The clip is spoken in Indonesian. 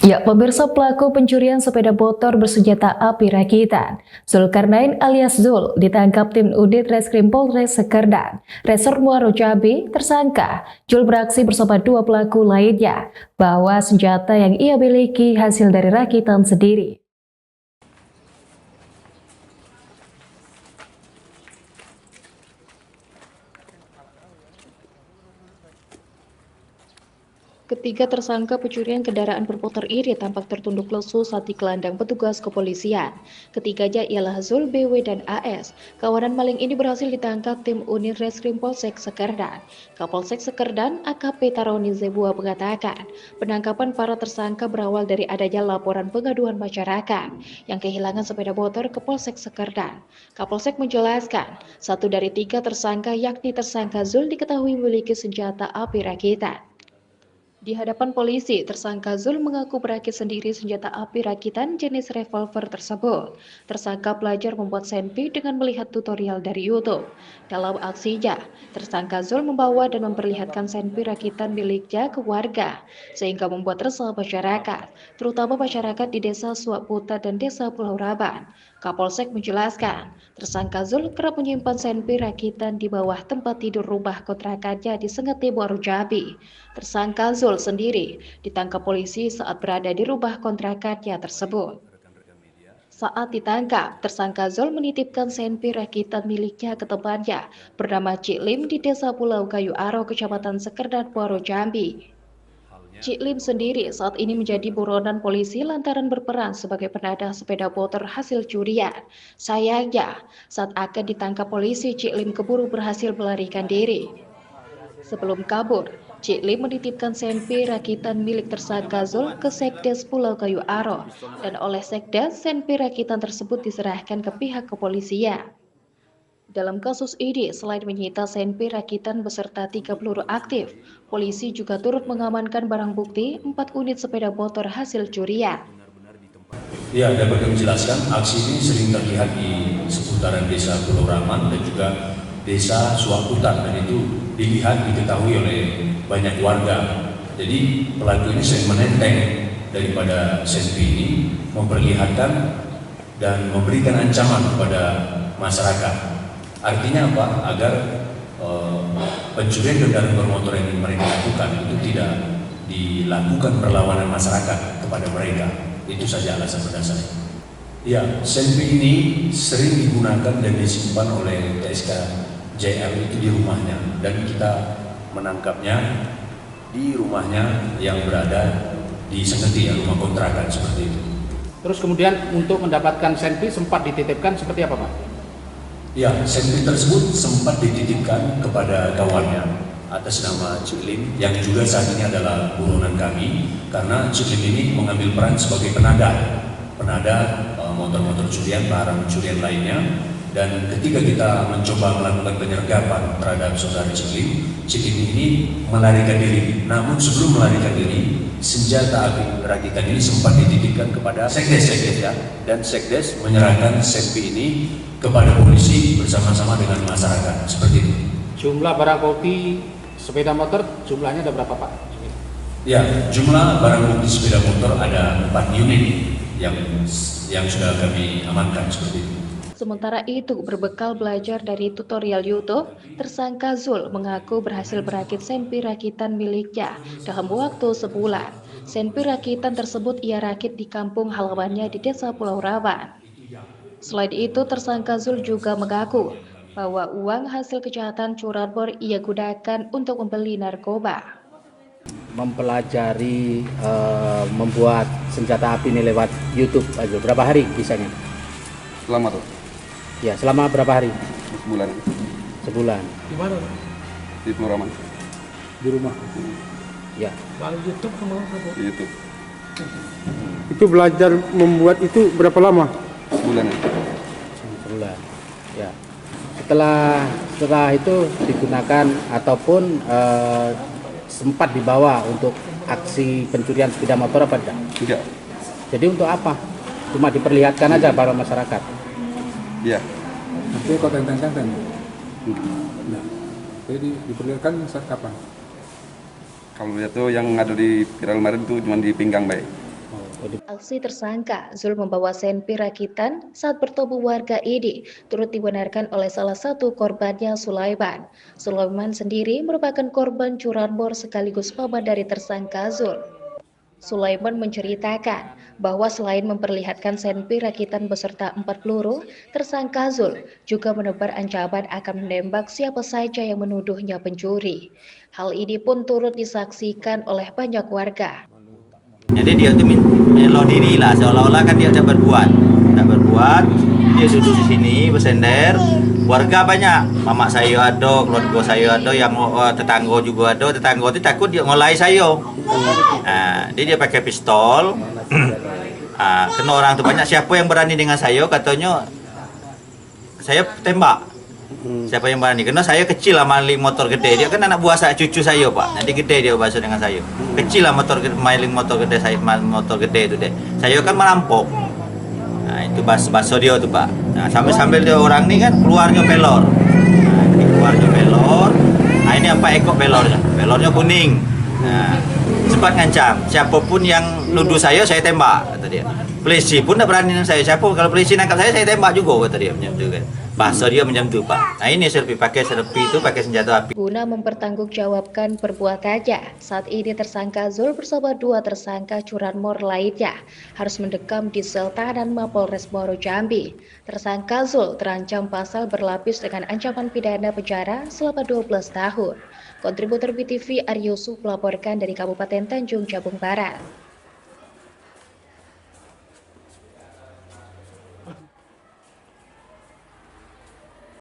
Ya, pemirsa, pelaku pencurian sepeda motor bersenjata api rakitan Zulkarnain alias Zul ditangkap tim Unit Reskrim Polres Sekerdan, Resort Muaro Jambi. Tersangka Zul beraksi bersama dua pelaku lainnya, bahwa senjata yang ia miliki hasil dari rakitan sendiri. Ketiga tersangka pencurian kendaraan bermotor ini tampak tertunduk lesu saat dikelandang petugas kepolisian. Ketiganya ialah Zul, BW, dan AS. Kawanan maling ini berhasil ditangkap tim Unit Reskrim Polsek Sekerdan. Kapolsek Sekerdan, AKP Taroni Zebua, mengatakan penangkapan para tersangka berawal dari adanya laporan pengaduan masyarakat yang kehilangan sepeda motor ke Polsek Sekerdan. Kapolsek menjelaskan, satu dari tiga tersangka yakni tersangka Zul diketahui memiliki senjata api rakitan. Di hadapan polisi, tersangka Zul mengaku berakit sendiri senjata api rakitan jenis revolver tersebut. Tersangka belajar membuat senpi dengan melihat tutorial dari YouTube. Dalam aksinya, tersangka Zul membawa dan memperlihatkan senpi rakitan miliknya ke warga, sehingga membuat resah masyarakat, terutama masyarakat di Desa Suakputa dan Desa Pulau Raban. Kapolsek menjelaskan, tersangka Zul kerap menyimpan senpi rakitan di bawah tempat tidur rumah kontrakannya di Sengeti, Muaro Jambi. Tersangka Zul sendiri ditangkap polisi saat berada di rumah kontrakannya tersebut. Saat ditangkap, tersangka Zul menitipkan senpi rakitan miliknya ke temannya bernama Cik Lim di Desa Pulau Kayu Aro, Kecamatan Sekerdan, Muaro Jambi. Cik Lim sendiri saat ini menjadi buronan polisi lantaran berperan sebagai penadah sepeda motor hasil curian. Sayangnya, saat akan ditangkap polisi, Cik Lim keburu berhasil melarikan diri. Sebelum kabur, Cik Lim menitipkan senpi rakitan milik tersangka Zul ke Sekdes Pulau Kayu Aro, dan oleh Sekdes, senpi rakitan tersebut diserahkan ke pihak kepolisian. Dalam kasus ini, selain menyita senpi rakitan beserta 3 peluru aktif, polisi juga turut mengamankan barang bukti 4 unit sepeda motor hasil curian. Ya, dapat kami jelaskan, aksi ini sering terlihat di seputaran Desa Pulau Raman dan juga Desa Suakputa, dan itu diketahui oleh banyak warga. Jadi pelaku ini sering menenteng daripada senpi ini, memperlihatkan dan memberikan ancaman kepada masyarakat. Artinya apa? Agar pencurian kendaraan bermotor yang mereka lakukan itu tidak dilakukan perlawanan masyarakat kepada mereka. Itu saja alasan mendasarnya. Ya, senpi ini sering digunakan dan disimpan oleh TSK JR itu di rumahnya, dan kita menangkapnya di rumahnya yang berada di Sengeti, ya, rumah kontrakan seperti itu. Terus kemudian untuk mendapatkan senpi sempat dititipkan seperti apa, Pak? Ya, senpi tersebut sempat dititipkan kepada kawannya atas nama Cik Lim, yang juga saat ini adalah buronan kami, karena Cik Lim ini mengambil peran sebagai penadah motor-motor curian, barang curian lainnya. Dan ketika kita mencoba melakukan penyergapan terhadap saudara Cik Lim ini melarikan diri. Namun sebelum melarikan diri, senjata api rakitan ini sempat dititipkan kepada Sekdes, ya, dan Sekdes menyerahkan senpi ini kepada polisi bersama-sama dengan masyarakat, seperti itu. Jumlah barang bukti sepeda motor jumlahnya ada berapa, Pak? Ya, jumlah barang bukti sepeda motor ada 4 unit yang sudah kami amankan, seperti itu. Sementara itu, berbekal belajar dari tutorial YouTube, tersangka Zul mengaku berhasil berakit senpi rakitan miliknya dalam waktu sebulan. Senpi rakitan tersebut ia rakit di kampung halamannya di Desa Pulau Raban. Selain itu, tersangka Zul juga mengaku bahwa uang hasil kejahatan curanmor ia gunakan untuk membeli narkoba. Mempelajari membuat senjata api ini lewat YouTube aja. Berapa hari bisanya? Selama tuh? Ya, selama berapa hari? Sebulan. Sebulan. Di mana? Di Pulau Raman. Di rumah. Ya. Lalu YouTube sama apa? Di YouTube. Itu belajar membuat itu berapa lama? Sebulan. Sebulan. Ya. Setelah itu digunakan ataupun sempat dibawa untuk aksi pencurian sepeda motor apa tidak? Tidak. Jadi untuk apa? Cuma diperlihatkan aja para masyarakat. Iya. Itu kok tentang-tentang. Nah, jadi diperlihatkan saat kapan? Kalau lihat tuh yang ada di viral kemarin tuh cuma di pinggang baik. Oh. Aksi tersangka Zul membawa senpi rakitan saat bertemu warga ini turut dibenarkan oleh salah satu korbannya Sulaiman. Sulaiman sendiri merupakan korban curanmor sekaligus paman dari tersangka Zul. Sulaiman menceritakan bahwa selain memperlihatkan senpi rakitan beserta 4 peluru, tersangka Zul juga menebar ancaman akan menembak siapa saja yang menuduhnya pencuri. Hal ini pun turut disaksikan oleh banyak warga. Jadi dia tuh melo diri lah, seolah-olah kan dia tidak berbuat, dia duduk di sini bersender, warga banyak, mamak saya ada, keluarga saya ada, yang tetangga juga ada, tetangga itu takut dia ngolai saya, dia pakai pistol, kena orang tuh banyak, siapa yang berani dengan saya, katanya saya tembak. Siapa yang berani? Karena saya kecil lah maling motor gede. Dia kan anak buah saya, cucu saya pak. Nanti gede dia bahasa dengan saya. Kecil lah maling motor gede saya, motor gede itu deh. Saya kan merampok. Nah itu baso dia tuh pak. Nah sambil dia orang ini kan keluarnya pelor. Nah ini keluarnya pelor. Nah ini apa ekor pelornya? Pelornya kuning. Nah sempat ngancam. Siapapun yang nuduh saya tembak kata dia. Polisi pun tidak berani dengan saya. Siapa kalau polisi nangkap saya tembak juga kata dia macam itu kan. Bahasa dia macam itu pak. Nah ini selfie itu pakai senjata api. Guna mempertanggungjawabkan perbuatannya, saat ini tersangka Zul bersama 2 tersangka curanmor lainnya harus mendekam di sel tahanan Mapolres Muaro Jambi. Tersangka Zul terancam pasal berlapis dengan ancaman pidana penjara selama 12 tahun. Kontributor BTV Aryo Yusuf melaporkan dari Kabupaten Tanjung Jabung Barat.